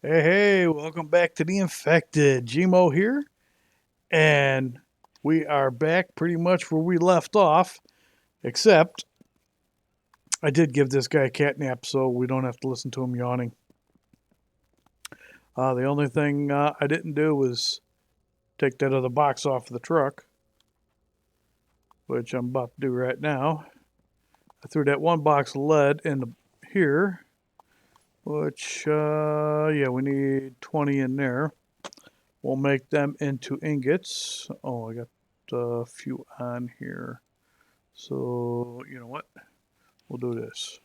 Hey, welcome back to the Infected. Gmo here, and we are back pretty much where we left off, except I did give this guy a cat nap, so we don't have to listen to him yawning. The only thing I didn't do was take that other box off of the truck, which I'm about to do right now. I threw that one box of lead in here, which, yeah, we need 20 in there. We'll make them into ingots. Oh, I got a few on here. So, you know what? We'll do this.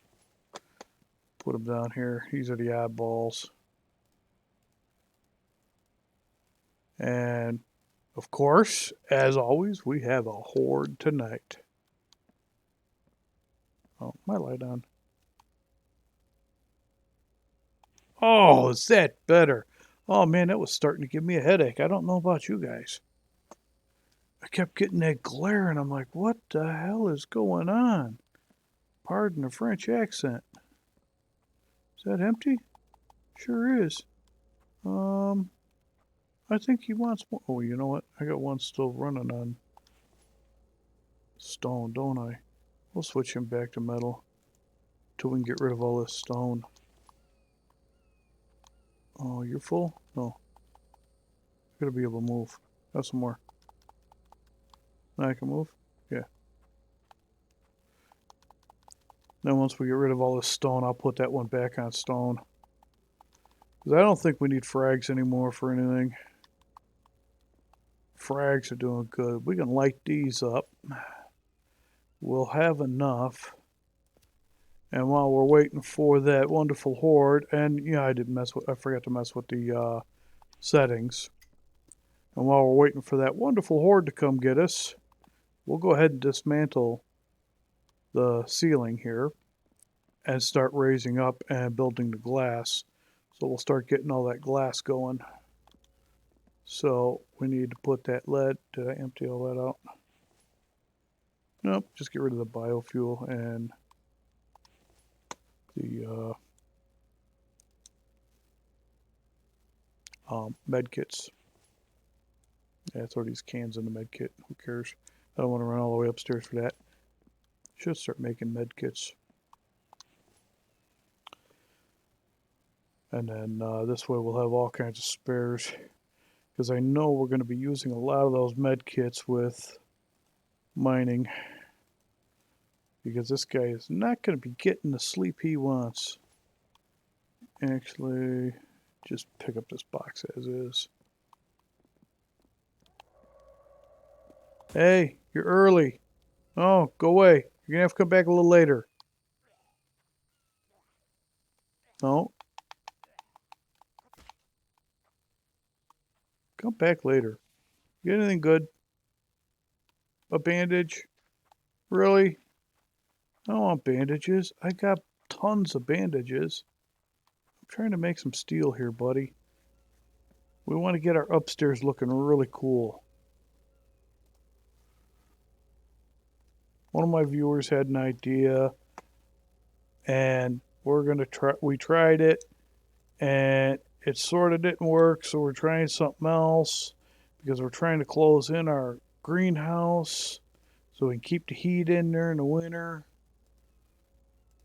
Put them down here. These are the oddballs. And, of course, as always, we have a horde tonight. Oh, my light on. Oh, is that better? Oh, man, that was starting to give me a headache. I don't know about you guys. I kept getting that glare, and I'm like, what the hell is going on? Pardon the French accent. Is that empty? Sure is. I think he wants more. Oh, you know what? I got one still running on stone, don't I? We'll switch him back to metal till we can get rid of all this stone. Oh, you're full? No. I gotta be able to move. Got some more. Now I can move? Yeah. Then once we get rid of all this stone, I'll put that one back on stone. Because I don't think we need frags anymore for anything. Frags are doing good. We can light these up. We'll have enough. And while we're waiting for that wonderful horde, and yeah, I forgot to mess with the settings. And while we're waiting for that wonderful horde to come get us, we'll go ahead and dismantle the ceiling here and start raising up and building the glass. So we'll start getting all that glass going. So we need to put that lead. Did I empty all that out? Nope, just get rid of the biofuel and the med kits. Yeah, throw these cans in the med kit. Who cares? I don't want to run all the way upstairs for that. Should start making med kits. And then this way we'll have all kinds of spares. Because I know we're going to be using a lot of those med kits with mining. Because this guy is not going to be getting the sleep he wants. Actually, just pick up this box as is. Hey, you're early. Oh, go away. You're going to have to come back a little later. No. Come back later. You get anything good? A bandage? Really? I don't want bandages. I got tons of bandages. I'm trying to make some steel here, buddy. We want to get our upstairs looking really cool. One of my viewers had an idea, and we tried it, and it sort of didn't work, so we're trying something else because we're trying to close in our greenhouse so we can keep the heat in there in the winter,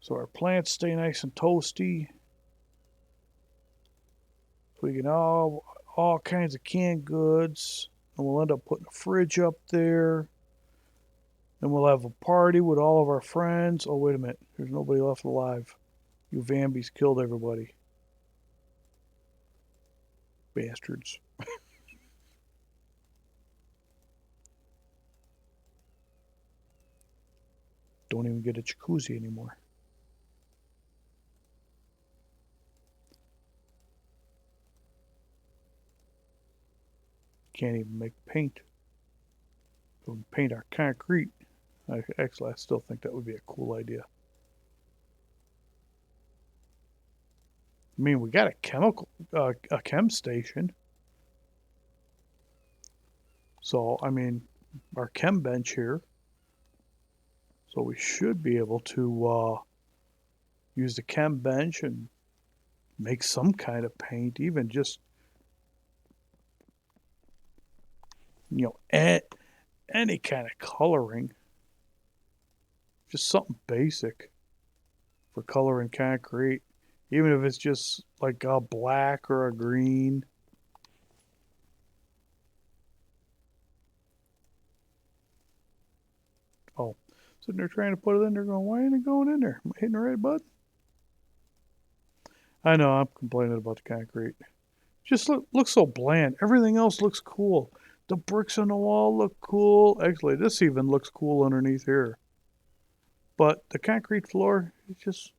so our plants stay nice and toasty. We can all kinds of canned goods, and we'll end up putting a fridge up there. Then we'll have a party with all of our friends. Oh, wait a minute. There's nobody left alive. You Vambies killed everybody. Bastards. Don't even get a jacuzzi anymore. Can't even make paint. We can paint our concrete. Actually, I still think that would be a cool idea. I mean, we got a chem station. So, I mean, our chem bench here. So we should be able to use the chem bench and make some kind of paint, even just, you know, any kind of coloring. Just something basic for coloring concrete. Even if it's just like a black or a green. Oh, sitting there trying to put it in there going, why ain't it going in there? Am I hitting the right button? I know, I'm complaining about the concrete. Just looks so bland. Everything else looks cool. The bricks on the wall look cool. Actually, this even looks cool underneath here. But the concrete floor, it just,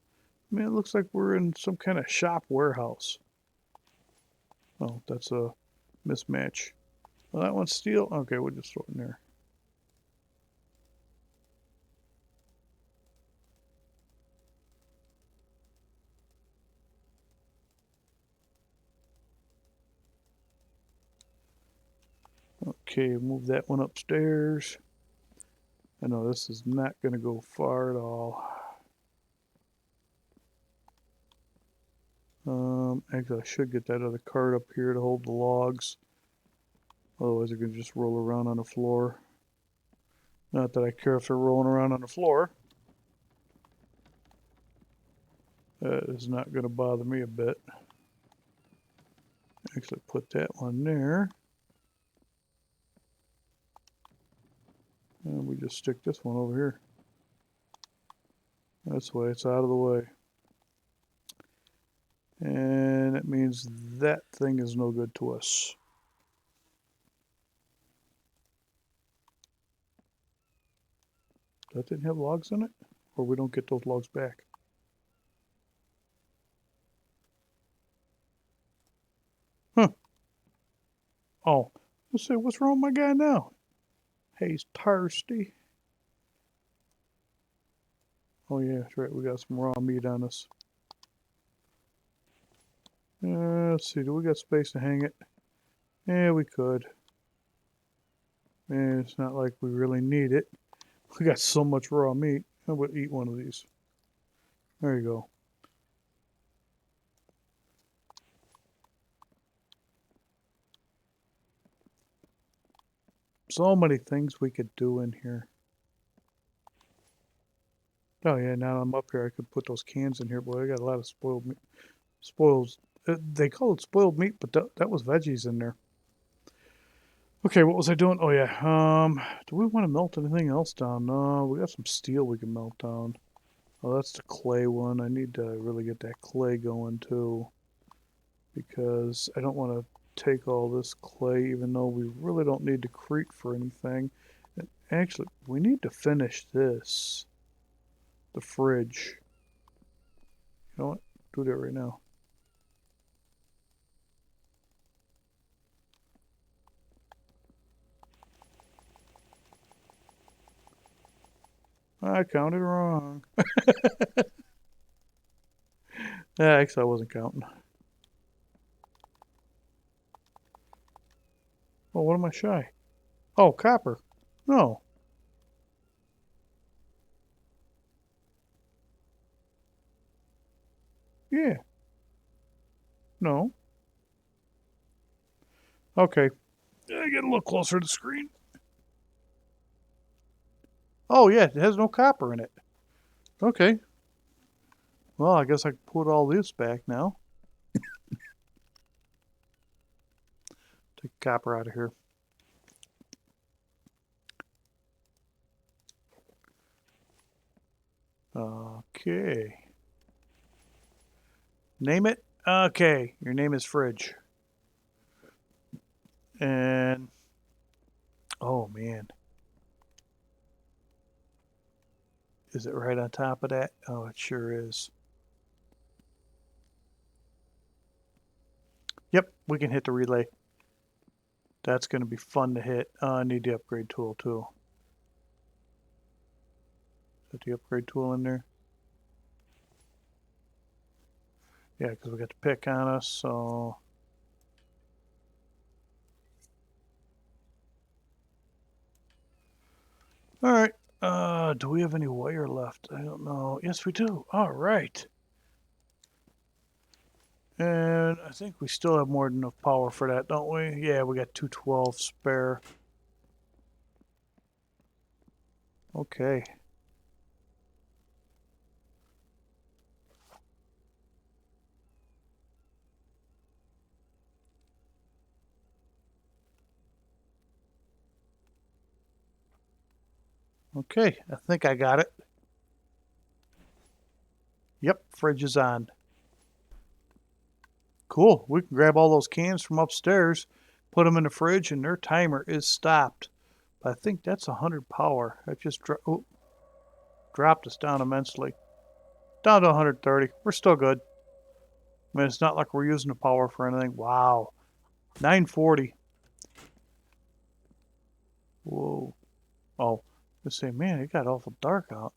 I mean, it looks like we're in some kind of shop warehouse. Oh, that's a mismatch. Well, that one's steel. Okay, we'll just throw it in there. Okay, move that one upstairs. I know this is not going to go far at all. Actually, I should get that other cart up here to hold the logs. Otherwise, they're going to just roll around on the floor. Not that I care if they're rolling around on the floor. That is not going to bother me a bit. Actually, put that one there. And we just stick this one over here. That's why it's out of the way. And it means that thing is no good to us. That didn't have logs in it? Or we don't get those logs back? Huh. Oh, let's see, what's wrong with my guy now? Hey, he's thirsty. Oh yeah, that's right, we got some raw meat on us. Let's see, do we got space to hang it? Yeah, we could. And it's not like we really need it. We got so much raw meat. How about eat one of these? There you go. So many things we could do in here. Oh yeah, now I'm up here, I could put those cans in here. Boy, I got a lot of spoiled meat. Spoils. They call it spoiled meat, but that was veggies in there. Okay, what was I doing? Oh yeah. Do we want to melt anything else down? No, we got some steel we can melt down. Oh, that's the clay one. I need to really get that clay going too, because I don't want to take all this clay, even though we really don't need to crete for anything. Actually, we need to finish this, the fridge. You know what? Do that right now. I counted wrong. Yeah, actually, I wasn't counting. Oh, what am I shy? Oh, copper. No. Yeah. No. Okay. I get a little closer to the screen. Oh, yeah, it has no copper in it. Okay. Well, I guess I can put all this back now. Take copper out of here. Okay. Name it? Okay. Your name is Fridge. And, oh, man. Is it right on top of that? Oh, it sure is. Yep, we can hit the relay. That's going to be fun to hit. I need the upgrade tool, too. Put the upgrade tool in there. Yeah, because we got the pick on us, so... Alright, do we have any wire left? I don't know. Yes, we do. Alright. And I think we still have more than enough power for that, don't we? Yeah, we got 212 spare. Okay. Okay, I think I got it. Yep, fridge is on. Cool. We can grab all those cans from upstairs, put them in the fridge, and their timer is stopped. But I think that's 100 power. That just dropped us down immensely. Down to 130. We're still good. I mean, it's not like we're using the power for anything. Wow. 940. Whoa. Oh, let's say, man, it got awful dark out.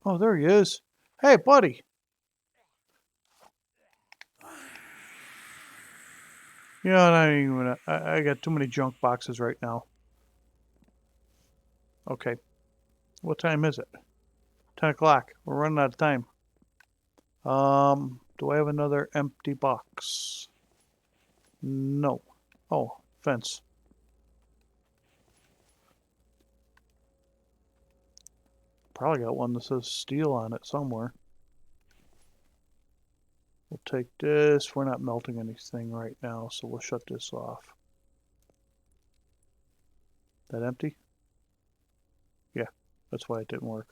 Oh, there he is. Hey, buddy. You know, I got too many junk boxes right now. Okay. What time is it? 10 o'clock. We're running out of time. Do I have another empty box? No. Oh, fence. Probably got one that says steel on it somewhere. We'll take this. We're not melting anything right now, so we'll shut this off. That empty? Yeah, that's why it didn't work.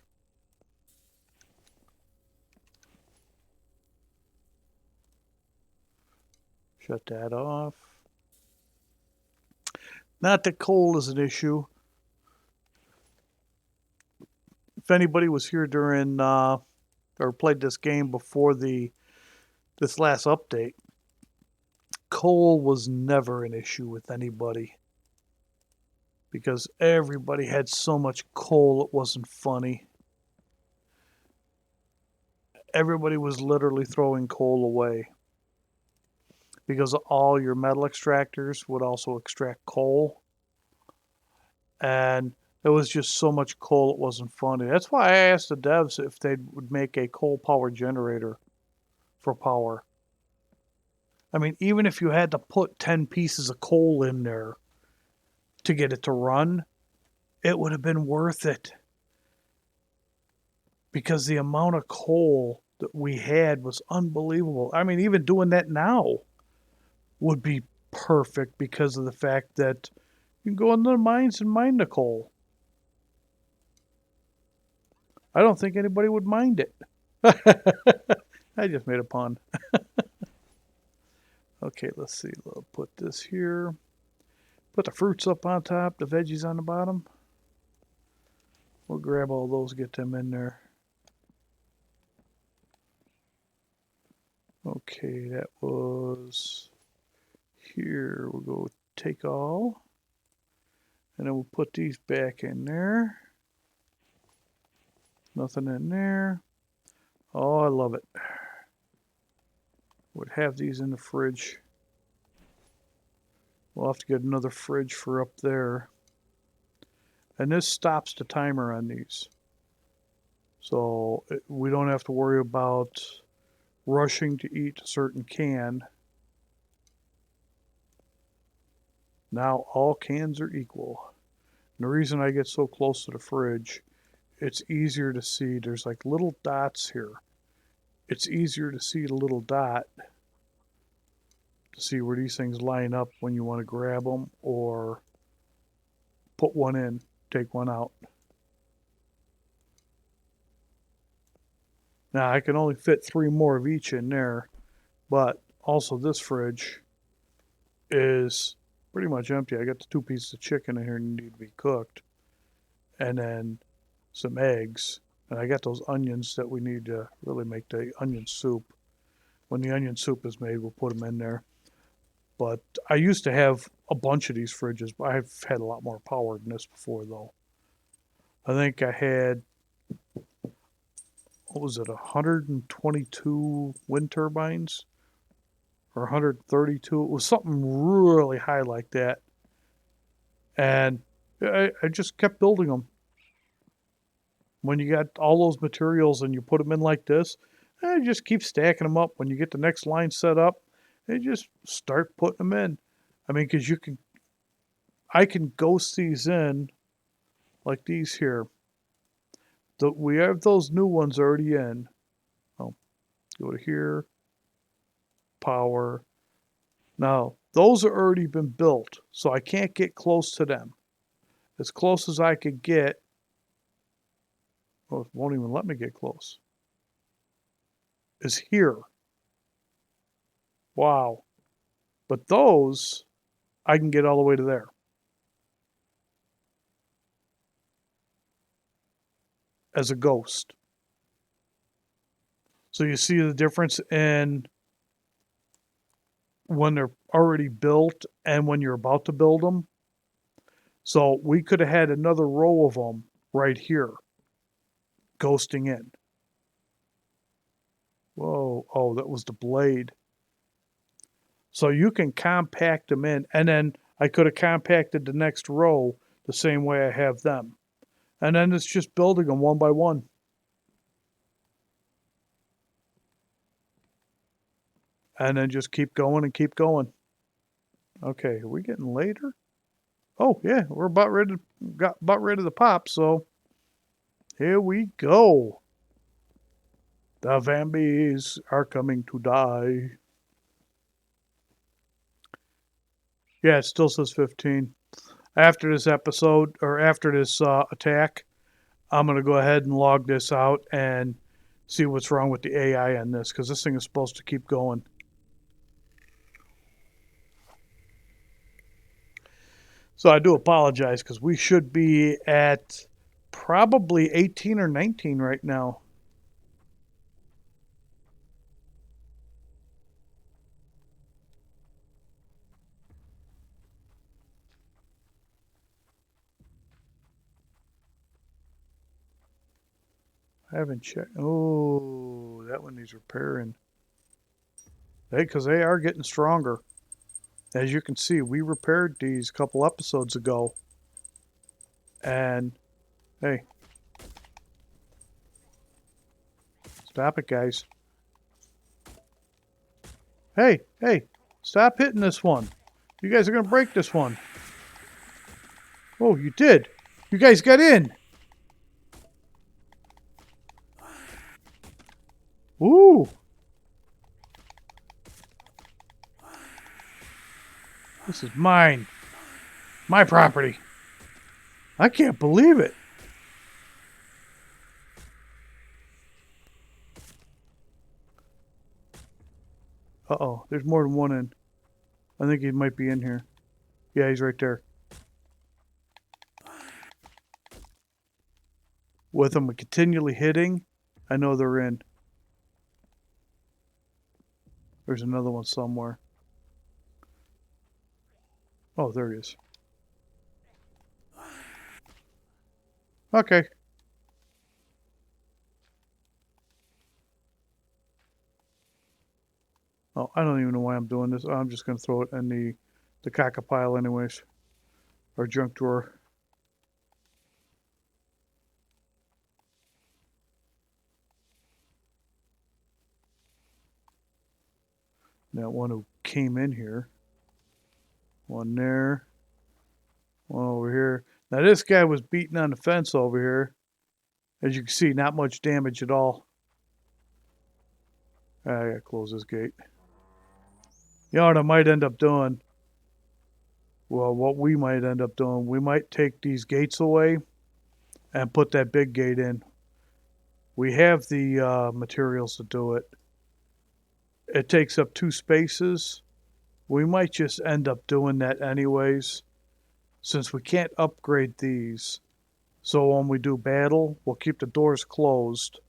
Shut that off. Not that coal is an issue. If anybody was here during or played this game before this last update, coal was never an issue with anybody because everybody had so much coal it wasn't funny. Everybody was literally throwing coal away because all your metal extractors would also extract coal, and there was just so much coal it wasn't funny. That's why I asked the devs if they would make a coal power generator for power. I mean, even if you had to put 10 pieces of coal in there to get it to run, it would have been worth it because the amount of coal that we had was unbelievable. I mean, even doing that now would be perfect because of the fact that you can go into the mines and mine the coal. I don't think anybody would mind it. I just made a pun. Okay, let's see. We'll put this here. Put the fruits up on top, the veggies on the bottom. We'll grab all those, get them in there. Okay, that was here. We'll go take all. And then we'll put these back in there. Nothing in there. Oh, I love it. Would have these in the fridge. We'll have to get another fridge for up there. And this stops the timer on these. So we don't have to worry about rushing to eat a certain can. Now all cans are equal. And the reason I get so close to the fridge, it's easier to see. There's like little dots here. It's easier to see the little dot to see where these things line up when you want to grab them or put one in, take one out. Now I can only fit 3 more of each in there, but also this fridge is pretty much empty. I got the 2 pieces of chicken in here that need to be cooked, and then some eggs, and I got those onions that we need to really make the onion soup. When the onion soup is made, we'll put them in there. But I used to have a bunch of these fridges, but I've had a lot more power than this before, though. I think I had, what was it, 122 wind turbines or 132. It was something really high like that. And I just kept building them. When you got all those materials and you put them in like this, And just keep stacking them up. When you get the next line set up, and just start putting them in. I mean, because I can ghost these in like these here. We have those new ones already in. Oh, go to here, power. Now, those are already been built, so I can't get close to them. As close as I could get, well, it won't even let me get close, is here. Wow. But those, I can get all the way to there. As a ghost. So you see the difference in when they're already built and when you're about to build them. So we could have had another row of them right here, ghosting in. Whoa, oh, that was the blade. So you can compact them in, and then I could have compacted the next row the same way I have them. And then it's just building them one by one. And then just keep going and keep going. Okay, are we getting later? Oh yeah, we're about ready to pop, so here we go. The Vambies are coming to die. Yeah, it still says 15. After this episode, or after this attack, I'm going to go ahead and log this out and see what's wrong with the AI in this, because this thing is supposed to keep going. So I do apologize, because we should be at probably 18 or 19 right now. I haven't checked. Oh, that one needs repairing. Hey, because they are getting stronger. As you can see, we repaired these a couple episodes ago. And, hey. Stop it, guys. Hey, stop hitting this one. You guys are going to break this one. Oh, you did. You guys got in. Ooh. This is mine. My property. I can't believe it. Uh-oh, there's more than one in. I think he might be in here. Yeah, he's right there. With them continually hitting, I know they're in. There's another one somewhere. Oh, there he is. Okay. Oh, I don't even know why I'm doing this. I'm just going to throw it in the caca pile anyways. Or junk drawer. That one who came in here. One there. One over here. Now this guy was beating on the fence over here. As you can see, not much damage at all. I gotta close this gate. You know what I might end up doing? Well, what we might end up doing, we might take these gates away and put that big gate in. We have the materials to do it. It takes up 2 spaces. We might just end up doing that anyways, since we can't upgrade these. So when we do battle, we'll keep the doors closed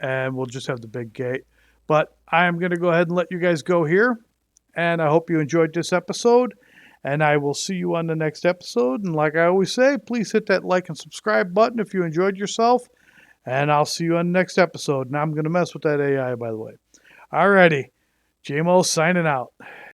and we'll just have the big gate. But I'm going to go ahead and let you guys go here. And I hope you enjoyed this episode. And I will see you on the next episode. And like I always say, please hit that like and subscribe button if you enjoyed yourself. And I'll see you on the next episode. Now I'm going to mess with that AI, by the way. Alrighty. JMO signing out.